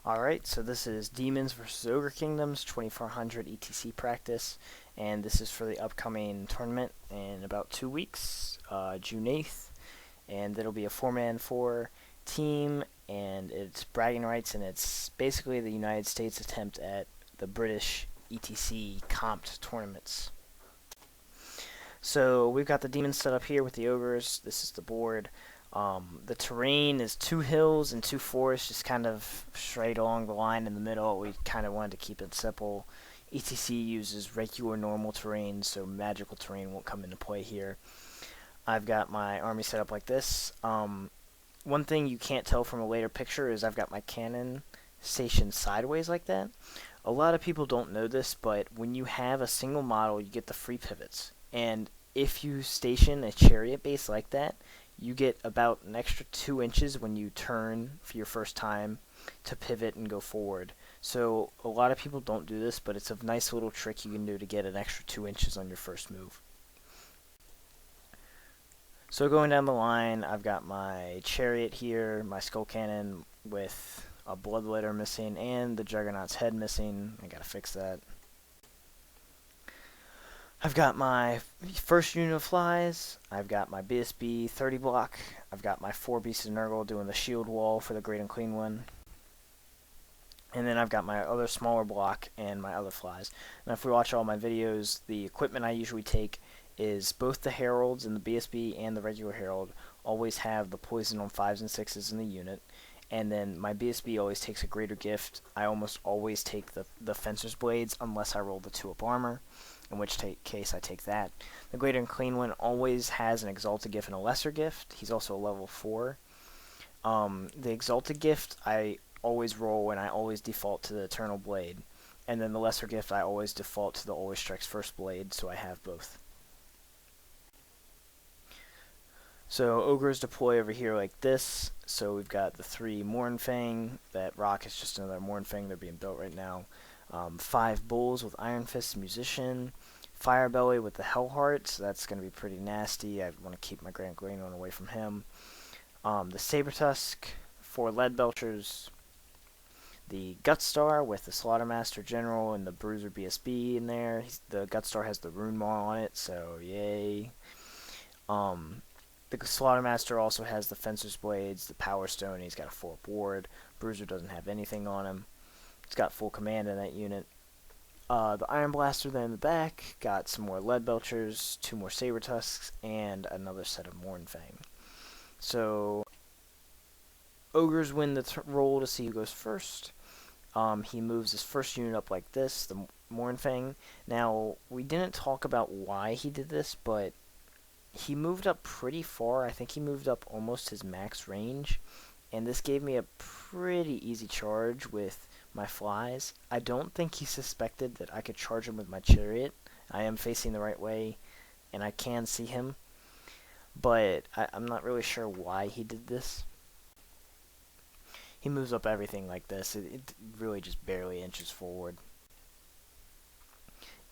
Alright, so this is Demons vs. Ogre Kingdoms 2400 ETC practice, and this is for the upcoming tournament in about 2 weeks, June 8th, and it'll be a 4-man 4 team, and it's bragging rights, and it's basically the United States attempt at the British ETC comped tournaments. So we've got the Demons set up here with the Ogres. This is the board. The terrain is 2 hills and 2 forests, just kind of straight along the line in the middle. We kind of wanted to keep it simple. ETC uses regular normal terrain, so magical terrain won't come into play here. I've got my army set up like this. One thing you can't tell from a later picture is I've got my cannon stationed sideways like that. A lot of people don't know this, but when you have a single model, you get the free pivots. And if you station a chariot base like that, you get about an extra 2 inches when you turn for your first time to pivot and go forward. So a lot of people don't do this, but it's a nice little trick you can do to get an extra 2 inches on your first move. So going down the line, I've got my chariot here, my skull cannon with a bloodletter missing, and the juggernaut's head missing. I gotta fix that. I've got my first unit of flies, I've got my BSB 30 block, I've got my 4 Beasts of Nurgle doing the shield wall for the Great and Clean one, and then I've got my other smaller block and my other flies. Now if we watch all my videos, the equipment I usually take is both the heralds and the BSB and the regular herald always have the poison on 5s and 6s in the unit, and then my BSB always takes a greater gift. I almost always take the fencer's blades unless I roll the 2-up armor, in which case I take that. The Greater and Clean one always has an Exalted Gift and a Lesser Gift. He's also a level 4. The Exalted Gift I always roll and I always default to the Eternal Blade. And then the Lesser Gift I always default to the Always Strikes First Blade, so I have both. So Ogres deploy over here like this. So we've got the 3 Mournfang. That rock is just another Mournfang. They're being built right now. 5 Bulls with Iron Fist Musician, Firebelly with the Hellheart, so that's going to be pretty nasty. I want to keep my Grand Green one away from him. The Sabertusk, 4 Leadbelchers, the Gutstar with the Slaughtermaster General and the Bruiser BSB in there. The Gutstar has the Rune Maw on it, so yay. The Slaughtermaster also has the Fencer's Blades, the Power Stone, he's got a 4-up ward. Bruiser doesn't have anything on him. It's got full command in that unit. The Iron Blaster then in the back got some more Leadbelchers, 2 more Sabertusks, and another set of Mournfang. So Ogres win the roll to see who goes first. He moves his first unit up like this, the Mournfang. Now, we didn't talk about why he did this, but he moved up pretty far. I think he moved up almost his max range, and this gave me a pretty easy charge with my flies. I don't think he suspected that I could charge him with my chariot. I am facing the right way, and I can see him, but I'm not really sure why he did this. He moves up everything like this. It really just barely inches forward.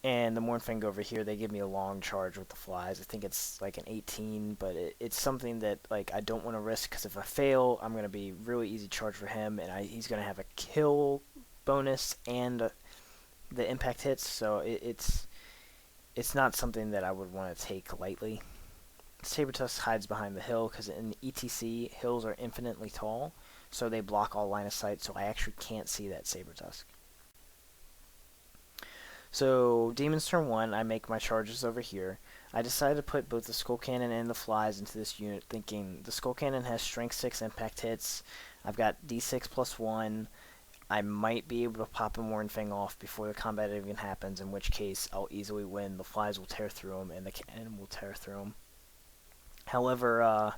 And the Mournfang over here, they give me a long charge with the flies. I think it's like an 18, but it's something that like I don't want to risk, because if I fail, I'm going to be really easy charge for him, and he's going to have a kill bonus and the impact hits, so it's not something that I would want to take lightly. Sabertusk hides behind the hill, because in ETC, hills are infinitely tall, so they block all line of sight, so I actually can't see that Sabertusk. So, Demon's turn 1, I make my charges over here. I decided to put both the Skull Cannon and the Flies into this unit, thinking the Skull Cannon has Strength 6 impact hits. I've got D6 plus 1. I might be able to pop a Mournfang off before the combat even happens, in which case I'll easily win. The Flies will tear through him, and the Cannon will tear through him. However,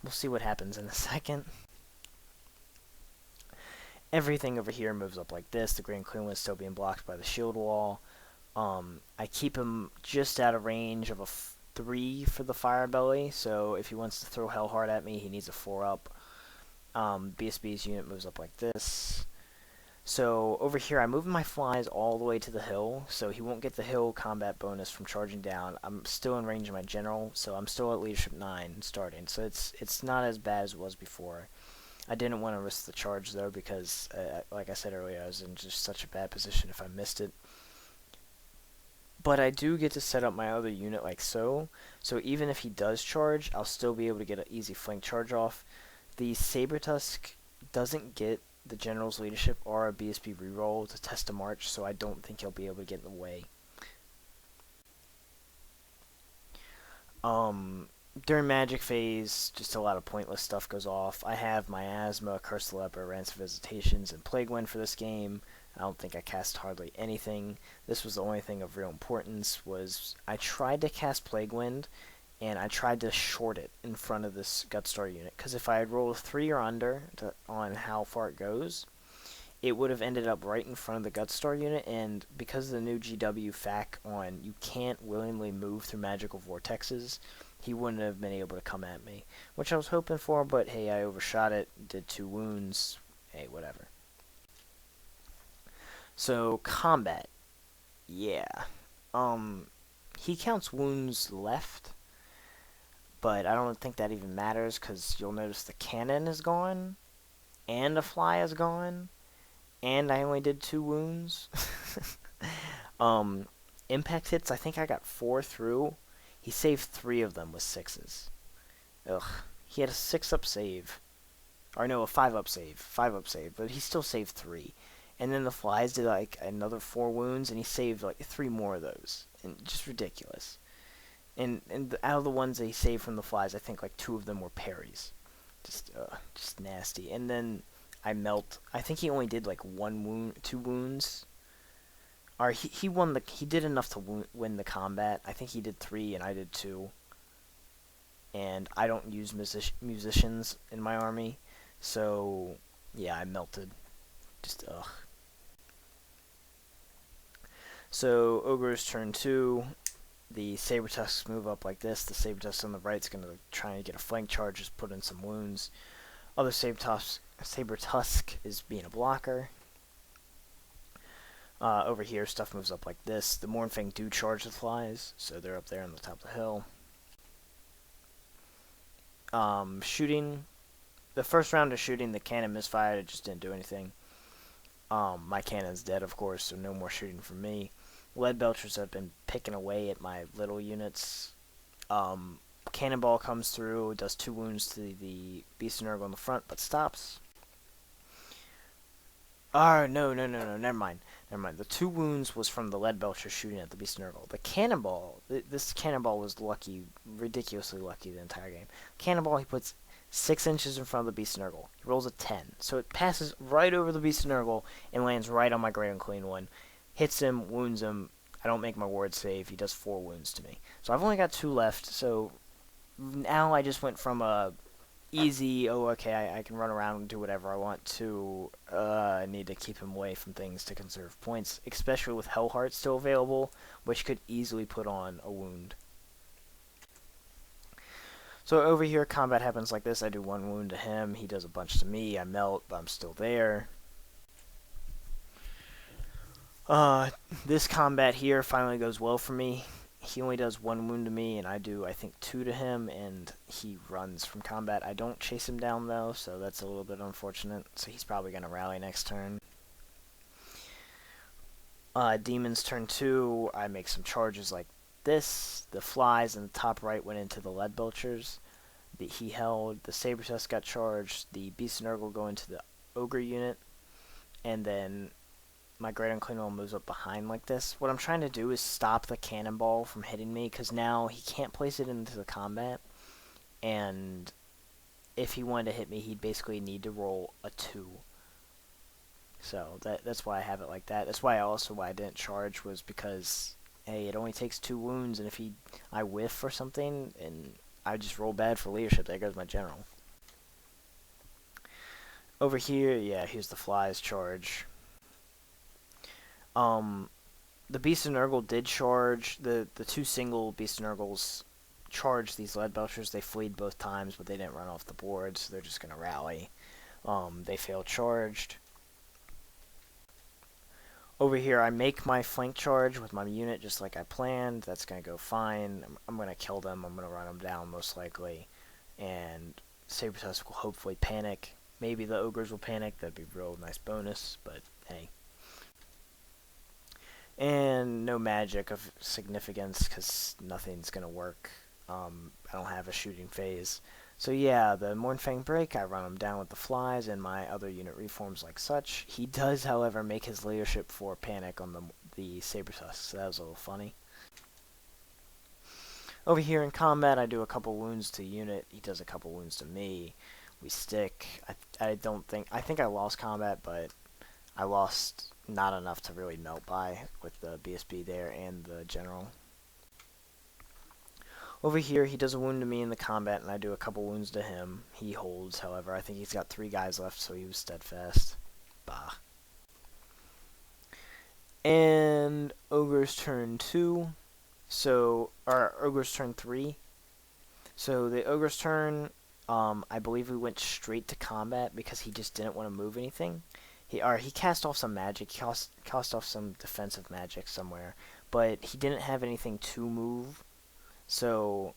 we'll see what happens in a second. Everything over here moves up like this. The Grand Clean one is still being blocked by the shield wall. I keep him just out of range of a 3 for the Firebelly, so if he wants to throw Hellheart at me, he needs a 4-up. BSB's unit moves up like this. So over here, I move my flies all the way to the hill, so he won't get the hill combat bonus from charging down. I'm still in range of my general, so I'm still at leadership 9 starting, so it's not as bad as it was before. I didn't want to risk the charge though because, like I said earlier, I was in just such a bad position if I missed it. But I do get to set up my other unit like so. So even if he does charge, I'll still be able to get an easy flank charge off. The Sabertusk doesn't get the General's Leadership or a BSB reroll to test a march, so I don't think he'll be able to get in the way. During Magic phase, just a lot of pointless stuff goes off. I have Miasma, Curse the Leper, Rance of Visitations, and Plague Wind for this game. I don't think I cast hardly anything. This was the only thing of real importance. Was I tried to cast Plague Wind, and I tried to short it in front of this Gutstar unit. Because if I had rolled a 3 or under on how far it goes, it would have ended up right in front of the Gutstar unit, and because of the new GW fac on you can't willingly move through magical vortexes, he wouldn't have been able to come at me, which I was hoping for, but hey, I overshot it, did 2 wounds, hey, whatever. So, combat. Yeah. He counts wounds left, but I don't think that even matters, because you'll notice the cannon is gone, and the fly is gone, and I only did 2 wounds. Impact hits, I think I got 4 through. He saved 3 of them with 6s. Ugh. He had a 6-up save. Or no, a 5-up save. 5-up save, but he still saved 3. And then the flies did like another 4 wounds, and he saved like 3 more of those. And just ridiculous. And out of the ones that he saved from the flies, I think like 2 of them were parries. Just nasty. And then I melt. I think he only did like 1 wound, 2 wounds. Or he won the. He did enough to win the combat. I think he did 3 and I did 2. And I don't use musicians in my army, so yeah, I melted. Just ugh. So Ogres turn 2. The Sabertusks move up like this. The Sabertusk on the right is going to try and get a flank charge, just put in some wounds. Other Sabertusk is being a blocker. Over here, stuff moves up like this. The Mournfang do charge the flies, so they're up there on the top of the hill. Shooting. The first round of shooting, the cannon misfired. It just didn't do anything. My cannon's dead, of course, so no more shooting from me. Lead Belchers have been picking away at my little units. Cannonball comes through, does 2 wounds to the Beast and Nurgle on the front, but stops. No, never mind. The 2 wounds was from the Lead Belcher shooting at the Beast and Nurgle. The Cannonball, this Cannonball was lucky, ridiculously lucky the entire game. Cannonball, he puts 6 inches in front of the Beast and Nurgle. He rolls a 10, so it passes right over the Beast and Nurgle and lands right on my Great Unclean One. Hits him, wounds him. I don't make my ward save. He does 4 wounds to me. So I've only got 2 left, so now I just went from a easy, oh, okay, I can run around and do whatever I want, to I need to keep him away from things to conserve points, especially with Hellheart still available, which could easily put on a wound. So over here, combat happens like this. I do 1 wound to him. He does a bunch to me. I melt, but I'm still there. This combat here finally goes well for me. He only does 1 wound to me, and I do, I think, 2 to him, and he runs from combat. I don't chase him down, though, so that's a little bit unfortunate. So he's probably going to rally next turn. Demons turn 2, I make some charges like this. The flies in the top right went into the Lead Belchers. He held. The Sabertusk got charged. The Beast and Nurgle go into the Ogre unit. And then my Great Unclean One moves up behind like this. What I'm trying to do is stop the Cannonball from hitting me, because now he can't place it into the combat. And if he wanted to hit me, he'd basically need to roll a 2. So that's why I have it like that. That's why I didn't charge, was because, hey, it only takes 2 wounds, and if I whiff or something, and I just roll bad for leadership, there goes my general. Over here, yeah, here's the flies charge. The Beast and Nurgle did charge. The 2 single Beast and Nurgles charged these Lead Belchers. They fleed both times, but they didn't run off the board, so they're just going to rally. They failed charged. Over here, I make my flank charge with my unit just like I planned. That's going to go fine. I'm going to kill them. I'm going to run them down most likely. And Sabertusk will hopefully panic. Maybe the ogres will panic. That'd be a real nice bonus, but hey. And no magic of significance because nothing's going to work. I don't have a shooting phase. So yeah, the Mornfang break, I run him down with the flies and my other unit reforms like such. He does, however, make his leadership for panic on the Sabertusk, so that was a little funny. Over here in combat, I do a couple wounds to unit. He does a couple wounds to me. We stick. I think I lost combat, but I lost not enough to really melt by with the BSB there and the general. Over here, he does a wound to me in the combat, and I do a couple wounds to him. He holds, however. I think he's got 3 guys left, so he was steadfast. Bah. And Ogre's turn 2. Or Ogre's turn 3. So the Ogre's turn, I believe we went straight to combat because he just didn't want to move anything. He cast off some magic. He cast off some defensive magic somewhere, but he didn't have anything to move. So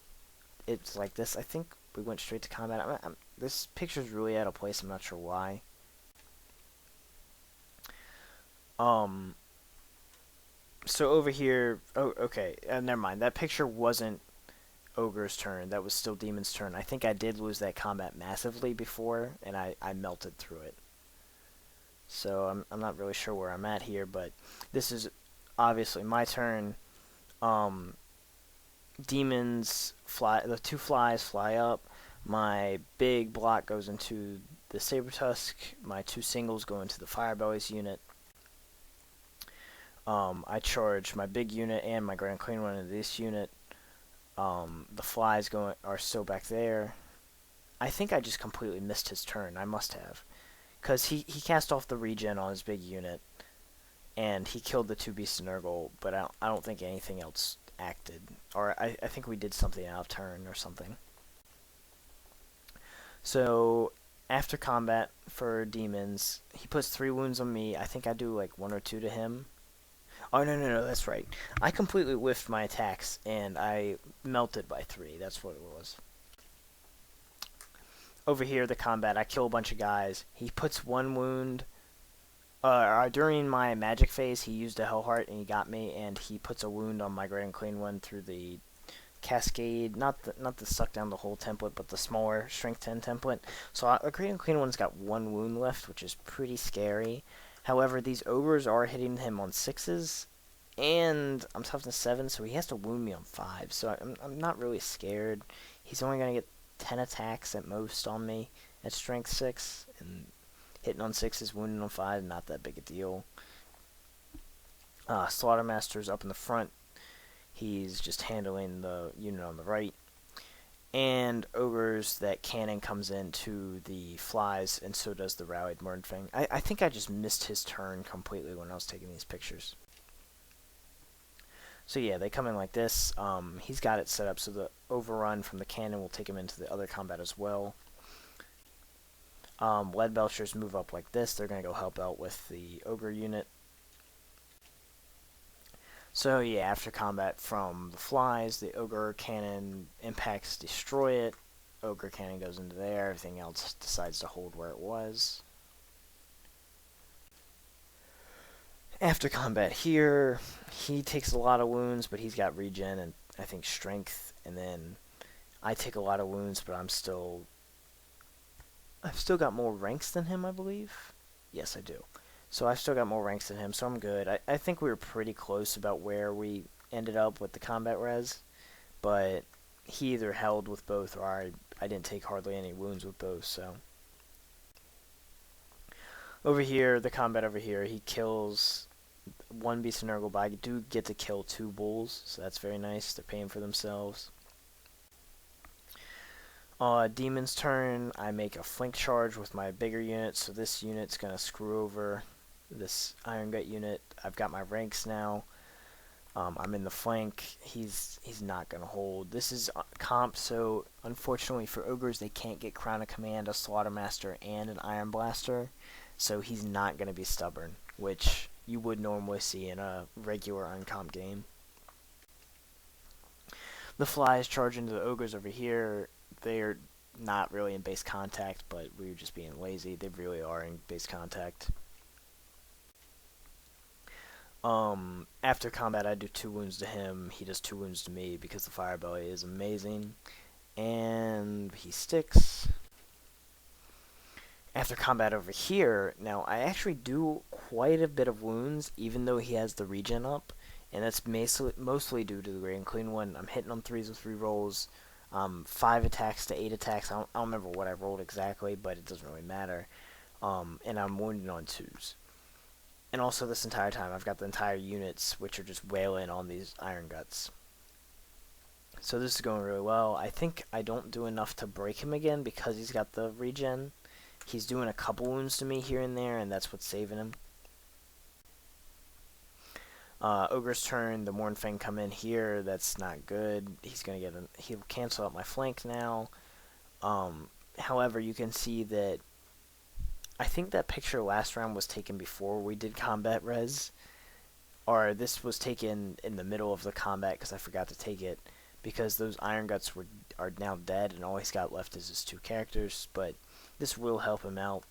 it's like this. I think we went straight to combat. This picture's really out of place. I'm not sure why. So over here, oh, okay, never mind. That picture wasn't Ogre's turn. That was still Demon's turn. I think I did lose that combat massively before, and I melted through it. So I'm not really sure where I'm at here, but this is obviously my turn. Demons fly. The 2 flies fly up. My big block goes into the Sabertusk. My 2 singles go into the Firebelly's unit. I charge my big unit and my Grand Clean One into this unit. The flies are still back there. I think I just completely missed his turn. I must have. Because he cast off the regen on his big unit. And he killed the 2 Beasts of Nurgle. But I don't think anything else acted. Or I think we did something out of turn or something. So after combat for Demons, he puts 3 wounds on me. I think I do like 1 or 2 to him. Oh, no, that's right. I completely whiffed my attacks, and I melted by 3. That's what it was. Over here, the combat, I kill a bunch of guys. He puts 1 wound. During my magic phase, he used a Hellheart, and he got me, and he puts a wound on my Great and Clean One through the Cascade. Not the Suck Down the Whole template, but the smaller Strength 10 template. So a Great and Clean One's got 1 wound left, which is pretty scary. However, these ogres are hitting him on 6s, and I'm toughness 7, so he has to wound me on 5. So I'm not really scared. He's only going to get 10 attacks at most on me at strength 6, and hitting on 6s, wounding on 5, not that big a deal. Slaughtermaster's up in the front. He's just handling the unit on the right. And Ogres, that cannon comes into the flies, and so does the rallied Mordfang. I think I just missed his turn completely when I was taking these pictures. So yeah, they come in like this. He's got it set up so the overrun from the cannon will take him into the other combat as well. Leadbelchers move up like this. They're going to go help out with the Ogre unit. So yeah, after combat from the flies, the Ogre cannon impacts, destroy it. Ogre cannon goes into there. Everything else decides to hold where it was. After combat here, he takes a lot of wounds, but he's got regen and I think strength. And then I take a lot of wounds, but I've still got more ranks than him, I believe. Yes, I do. So I've still got more ranks than him, so I'm good. I think we were pretty close about where we ended up with the combat res, but he either held with both or I didn't take hardly any wounds with both, so. Over here, the combat over here, he kills 1 Beast of Nurgle, but I do get to kill 2 bulls, so that's very nice. They're paying for themselves. Demon's turn, I make a flank charge with my bigger unit, so this unit's going to screw over this Iron Gut unit. I've got my ranks now. I'm in the flank. He's not going to hold. This is comp, so unfortunately for Ogres, they can't get Crown of Command, a Slaughtermaster, and an Iron Blaster, so he's not going to be stubborn, which you would normally see in a regular uncomp game. The flies charge into the Ogres over here. They're not really in base contact, but we were just being lazy. They really are in base contact. After combat, I do 2 wounds to him. He does 2 wounds to me because the fire belly is amazing. And he sticks. After combat over here, now I actually do quite a bit of wounds, even though he has the regen up. And that's mostly due to the Great and Clean One. I'm hitting on 3s with rerolls. 5 attacks to 8 attacks. I don't remember what I rolled exactly, but it doesn't really matter. And I'm wounded on 2s. And also this entire time, I've got the entire units, which are just wailing on these Iron Guts. So this is going really well. I think I don't do enough to break him again because he's got the regen. He's doing a couple wounds to me here and there, and that's what's saving him. Ogre's turn, the Mournfang come in here. That's not good. He's gonna get he'll cancel out my flank now. However, you can see that I think that picture last round was taken before we did combat res, or this was taken in the middle of the combat because I forgot to take it because those Iron Guts are now dead and all he's got left is his 2 characters. But this will help him out.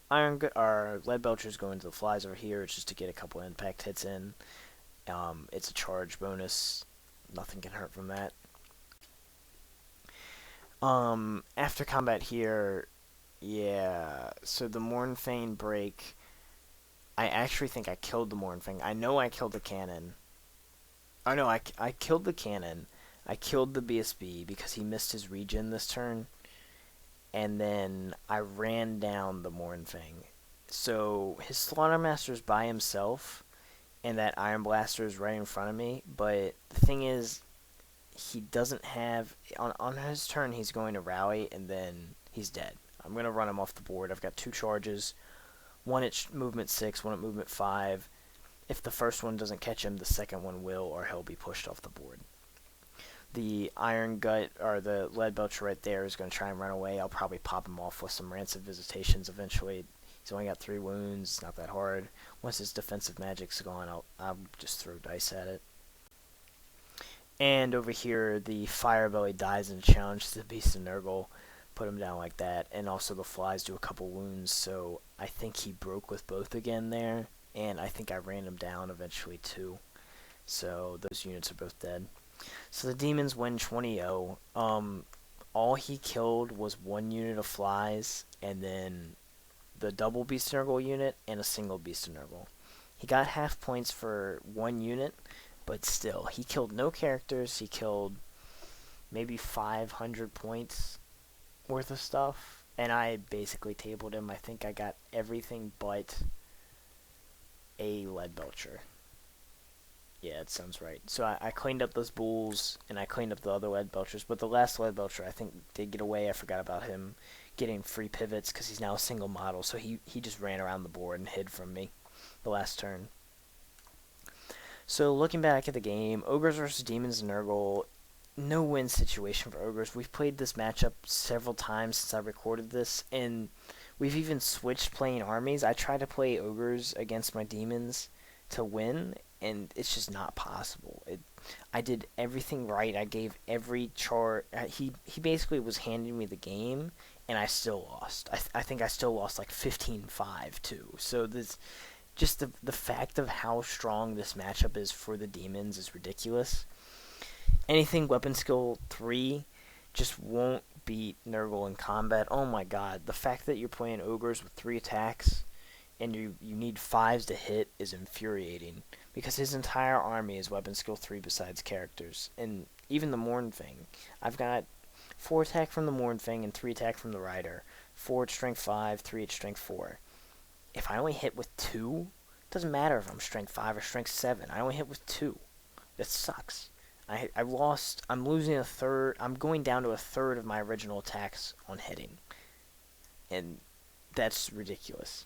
Our Lead Belchers go into the flies over here. It's just to get a couple impact hits in. It's a charge bonus. Nothing can hurt from that. After combat here, yeah, so the Mournfang break, I actually think I killed the Mournfang. I know I killed the cannon. Oh no, I killed the cannon. I killed the BSB because he missed his regen this turn. And then I ran down the Mournfang. So his Slaughtermaster's by himself, and that Iron Blaster is right in front of me. But the thing is, he doesn't have on his turn. He's going to rally, and then he's dead. I'm gonna run him off the board. I've got 2 charges, one at movement 6, one at movement 5. If the first one doesn't catch him, the second one will, or he'll be pushed off the board. The Iron Gut, or the Lead Belcher right there, is going to try and run away. I'll probably pop him off with some Rancid Visitations eventually. He's only got 3 wounds. It's not that hard. Once his defensive magic's gone, I'll just throw dice at it. And over here, the Fire Belly dies in a challenge to the Beast of Nurgle. Put him down like that. And also the flies do a couple wounds, so I think he broke with both again there. And I think I ran him down eventually too. So those units are both dead. So the Demons win 20-0. All he killed was 1 unit of flies, and then the double Beast of Nurgle unit and a single Beast of Nurgle. He got half points for 1 unit, but still, he killed no characters. He killed maybe 500 points worth of stuff, and I basically tabled him. I think I got everything but a Lead Belcher. Yeah, it sounds right. So I cleaned up those bulls, and I cleaned up the other Lead Belchers, but the last Lead Belcher, I think, did get away. I forgot about him getting free pivots because he's now a single model, so he just ran around the board and hid from me the last turn. So looking back at the game, Ogres versus Demons and Nurgle, no win situation for Ogres. We've played this matchup several times since I recorded this, and we've even switched playing armies. I tried to play Ogres against my Demons to win, and it's just not possible. I did everything right. I gave every chart. He basically was handing me the game, and I still lost. I think I still lost like 15-5 too. So this, just the fact of how strong this matchup is for the Demons is ridiculous. Anything weapon skill 3 just won't beat Nurgle in combat. Oh my god, the fact that you're playing Ogres with 3 attacks and you need 5s to hit is infuriating, because his entire army is weapon skill 3 besides characters. And even the Mournfang, I've got 4 attack from the Mournfang and 3 attack from the Rider, 4 at strength 5, 3 at strength 4. If I only hit with 2, it doesn't matter if I'm strength 5 or strength 7. I only hit with 2. That sucks. I'm losing a third. I'm going down to a third of my original attacks on hitting, and that's ridiculous.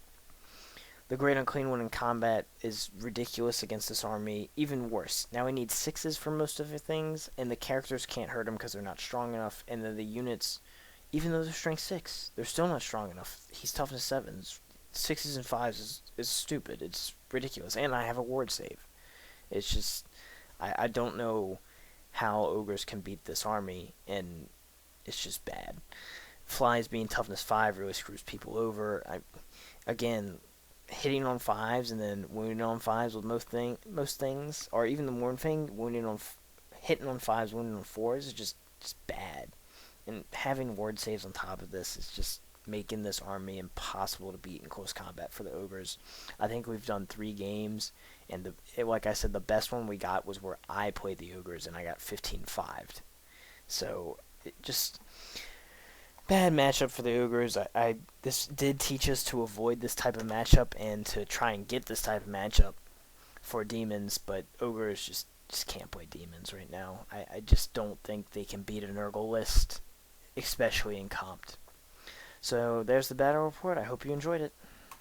The Great Unclean One in combat is ridiculous against this army. Even worse, now I need 6s for most of the things, and the characters can't hurt him because they're not strong enough, and then the units, even though they're strength 6, they're still not strong enough. He's toughness 7s. 6s and 5s is stupid. It's ridiculous, and I have a ward save. It's just, I don't know how Ogres can beat this army, and it's just bad. Flies being toughness 5 really screws people over. Again, hitting on 5s and then wounding on 5s with most things, or even the Mournfang, hitting on 5s, wounding on 4s is just bad. And having ward saves on top of this is just making this army impossible to beat in close combat for the Ogres. I think we've done 3 games, and like I said, the best one we got was where I played the Ogres, and I got 15-5'd. So, just bad matchup for the Ogres. This did teach us to avoid this type of matchup and to try and get this type of matchup for Demons, but Ogres just can't play Demons right now. I just don't think they can beat a Nurgle list, especially in Comped. So there's the battle report. I hope you enjoyed it.